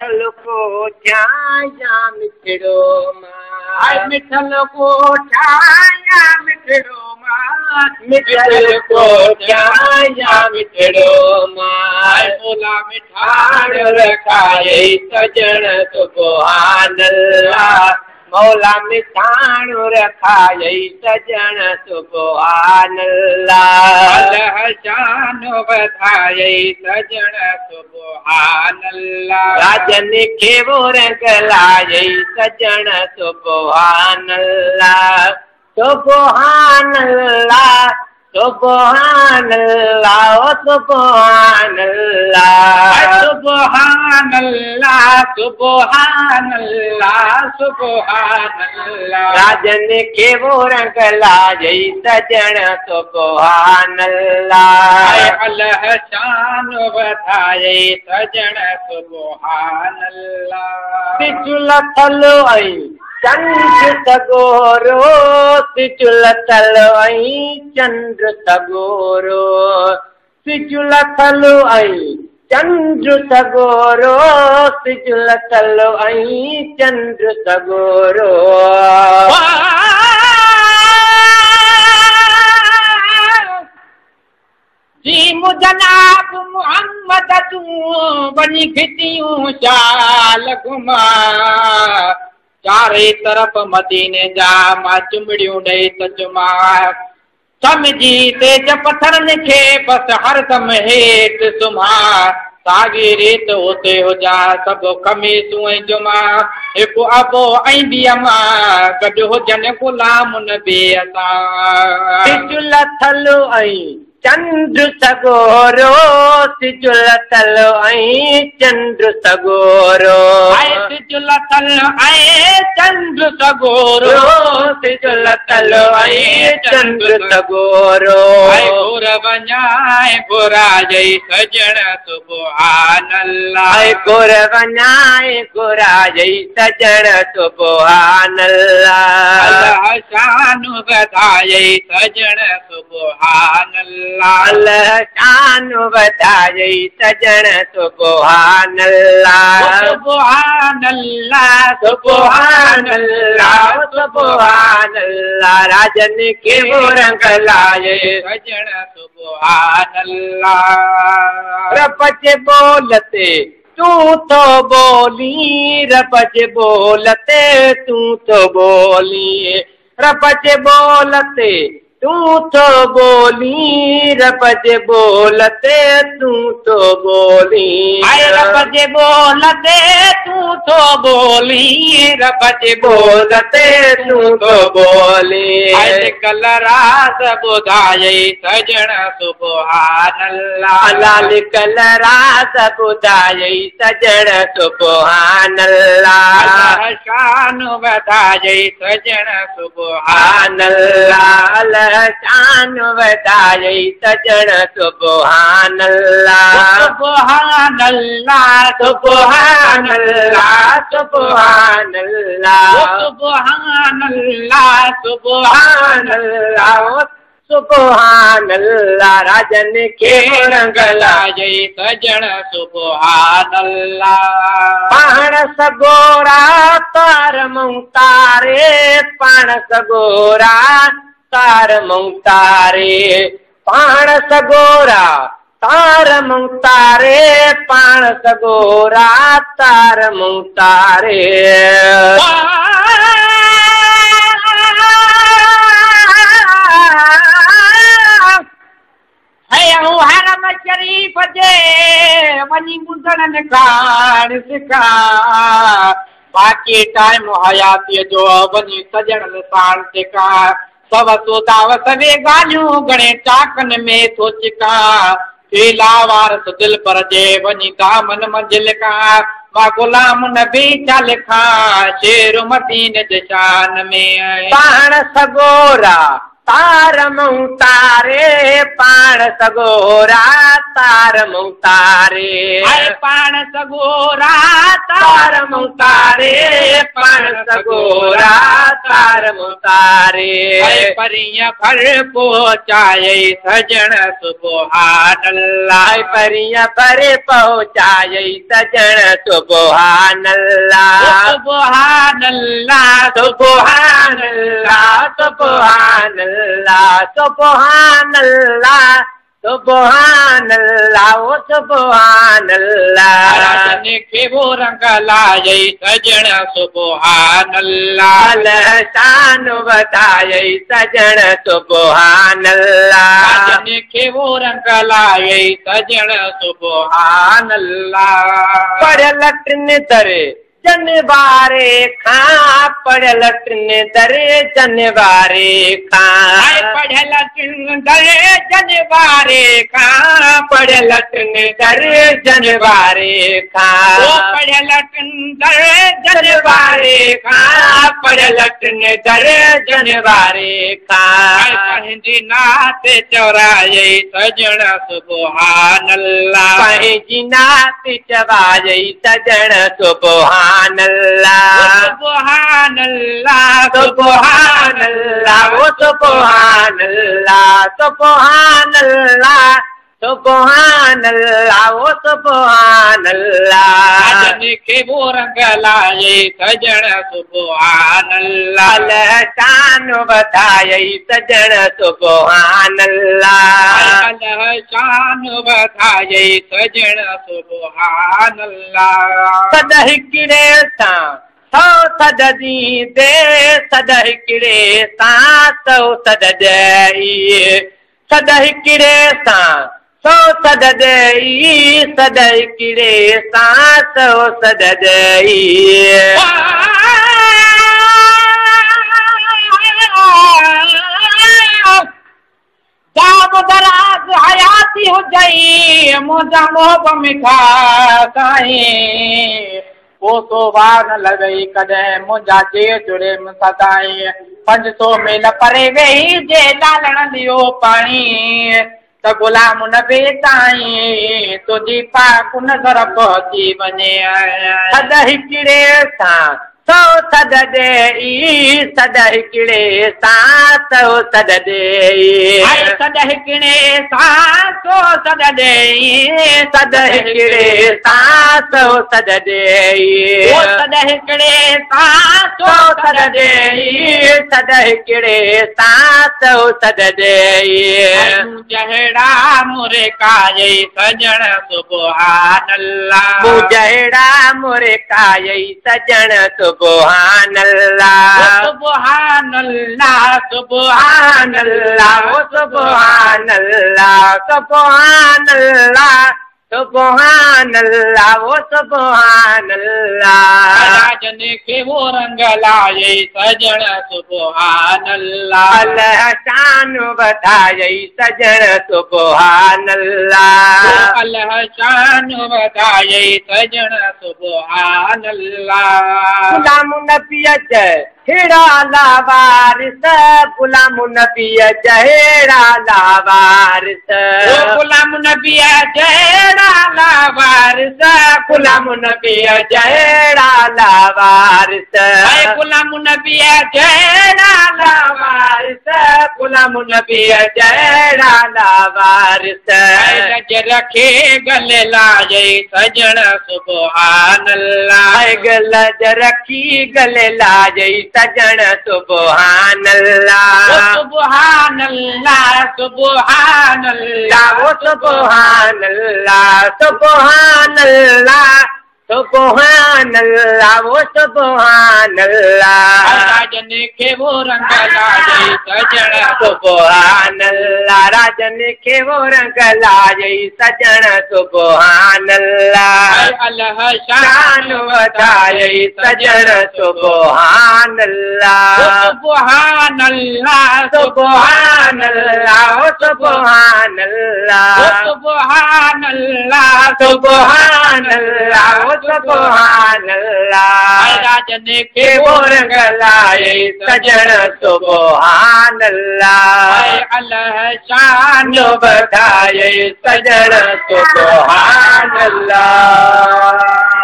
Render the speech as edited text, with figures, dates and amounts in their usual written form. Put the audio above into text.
मिठल को ठाया मिठड़ो मां मिठल को ठाया मिठड़ो मां मिठल को ठाया मिठड़ो मां मोला मिठाण रखाए सजण सुभान अल्लाह मौला मिठाण रखाए सजण सुभान अल्लाह अल्लाह शान वधाए सजण सुभान अल्लाह राजन खे वो रंग लाए सजण सुभान अल्लाह सुभान अल्लाह सुभान अल्लाह सुभान अल्लाह सुभान अल्लाह सुभान अल्लाह सुभान अल्लाह राजन खे वो रंग लाए सजण सुभान अल्लाह अल्लाह शान वधाए सजण सुभान अल्लाह सिचुल थलो ऐं चंद्र सगोरो सिचुल थलो ऐं चंद्र सगोरो सिचुल थलो ऐं चंद्र सगोरो सिचुल थलो ऐं चंद्र सगोरो जी जनाब मोहम्मद तूं वञी खिटियूं शाल घुमा चारे तरफ़ मदीने जा मां चुमड़ियूं ॾेई त चुमा समझी तेज पत्थरनि खे बसि हरदम हेठि सुम्हा साॻी रीत उते हुजा सभु ख़मीसूं ऐं जुमा हिकु अबो ऐं ॿिए मां गॾु हुजनि ग़ुलाम नबी असां सिचुल थलो ऐं चंद्र सगोरो सिचुल थलो ऐं चंद्र सगोरो सिचुल थलो ऐं चंद्र सगोरो सिचुल थलो ऐं चंद्र सगोरो घुर वञाए घुराए सजण सुभान अल्लाह घुर वञाए घुराए सजण सुभान अल्लाह अल्लाह शान वधाए सजण सुभान अल्लाह अल्लाह शान वधाए सजण सुभान अल्लाह सुभान अल्लाह सुभान अल्लाह सुभान अल्लाह राजन खे वो रंग लाए सजण सुभान अल्लाह रब जे बोलते तूं तो बोली रब जे बोलते तूं तो बोली रब जे बोलते तूं तो बोली रब जे बोलते तूं तो बोली रब जे बोलते तूं तो बोली रब जे बोलते तूं तो बोली कल रात ॿुधाए सजण सुभान अल्लाह लाल कल रात ॿुधाए सजण सुभान अल्लाह शान वधाए सजण सुभान अल्लाह शान वधाए सजण सुभान अल्लाह सुभान अल्लाह सुभान अल्लाह सुभान अल्लाह सुभान अल्लाह सुभान अल्लाह सुभान अल्लाह राजन खे रंग लाए सजण सुभान अल्लाह पाण सगोरा तार मुतारे पाण सगोरा तार मुतारे पाण सगोरा तार मुतारे पाण सगोरा तार मुतारे हरम शरीफ जे वञी ॿुधण खाण सिखा बाक़ी टाइम हयातीअ जो वञी सजण लिसाण सिखा सव सोदाव सवे ॻाल्हियूं घणे चाकनि में थो चिका थेला वारस दिल पर जे वञी दामन मंझिल खां मां ग़ुलाम नबी छा लिखां शेर मदीने जे शान में पाण सगोरा तार मुतारे पाण सगोरा तार मुतारे पाण सगोरा तारम तारे पाण सगोरा तारम तारे परियां फर पहुंचाए सजण सुबहान अल्लाह परियां पर पहुंचाए सजण सुबहान अल्लाह सुबहान अल्लाह सुबहान अल्लाह सुबहान अल्लाह सुबहान अल्लाह सुबहान अल्लाह सुबहान अल्लाह राजन खे वो रंग लाए सजण सुबहान अल्लाह शान वधाए सजण सुबहान अल्लाह राजन खे वो रंग लाए सजण सुबहान अल्लाह पढ़ियल टिन दर जनवारे खां पढ़ियल टिन दर जनवारे खां पढ़ियल टिन दर जनवारे खां पढ़ियल टिन दर जनवारे खां पढ़ियल टिन दर जनवारे खां पढ़ियल टिन दर जनवारे खां पंहिंजी नात चौराए सजण सुबहान अल्लाह पंहिंजी नात चवाए सजण सुबहान अल्लाह सुबहान अल्लाह सुबहान अल्लाह सुबहान अल्लाह सुबहान अल्लाह सुबहान अल्लाह सुबहान अल्लाह राजन खे वो रंग लाए सजण सुबहान अल्लाह शान वधाए सजण सुबहान अल्लाह शान वधाए सजण सुबहान अल्लाह सद हिकिड़े सां सौ सद दे सद हिकिड़े सां सौ सद ॾेई सद हिकिड़े सां सौ सद ॾेई सद हिकिड़े सां सौ सद ॾेई जाम दराज हयाती हुजई मुंहिंजा मोहब मिठा साईं पोसो वार न लॻई कॾहिं मुंहिंजा जे जुड़े सदाई 500 मील परे वेही जे लालण लियो पाणी त गुलाम न बेताई तुंहिंजी पाक नज़र पहुची वञे सद हिकिड़े सां सौ सद ॾेई सद हिकिड़े सां सौ सद ॾेई सद हिकिड़े सां सौ सद ॾेई सद हिकिड़े सां सौ सद ॾेई सद हिकिड़े सां सौ सद ॾेई सद हिकिड़े सां सौ सद ॾेई जहिड़ा मुरे काये सजण सुबहान अल्लाह मूं जहिड़ा मुरे काये सजण सुबहान अल्लाह सुबहान अल्लाह सुबहान अल्लाह सुबहान अल्लाह सुबहान अल्लाह सुबहान अल्लाह सुबहान अल्लाह राजन खे वो रंग लाए सजण सुबहान अल्लाह शान वधाए सजण सुबहान अल्लाह अल्लाह शान वधाए सजण सुबहान अल्लाह गुलाम नबी जहिड़ा लावारिस गुलाम नबी जहिड़ा लावारिस गुलाम नबी जहिड़ा लावारिस गुलाम नबी जहिड़ा लावारिस गुलाम नबी जहिड़ा लावारिस गुलाम नबी जहिड़ा लावारिस गज रखे गले लाए सजण सुबहान अल्लाह गलज रखी गले लाए सजण सुबहान अल्लाह सुबहान अल्लाह सुबहान अल्लाह सुबहान अल्लाह सुबहान अल्लाह सुबहान अल्लाह सुबहान अल्लाह राजन खे वो रंग लाए सजण सुबहान अल्लाह राजन खे वो रंग लाए सजण सुबहान अल्लाह अल्लाह शान वधाए सजण सुबहान अल्लाह सुबहान अल्लाह सुबहान अल्लाह सुबहान अल्लाह सुबहान अल्लाह सुबहान अल्लाह सुबहान अल्लाह राजन खे वो रंग लाए सजण सुबहान अल्लाह अल्लाह शान वधाए सजण सुबहान अल्लाह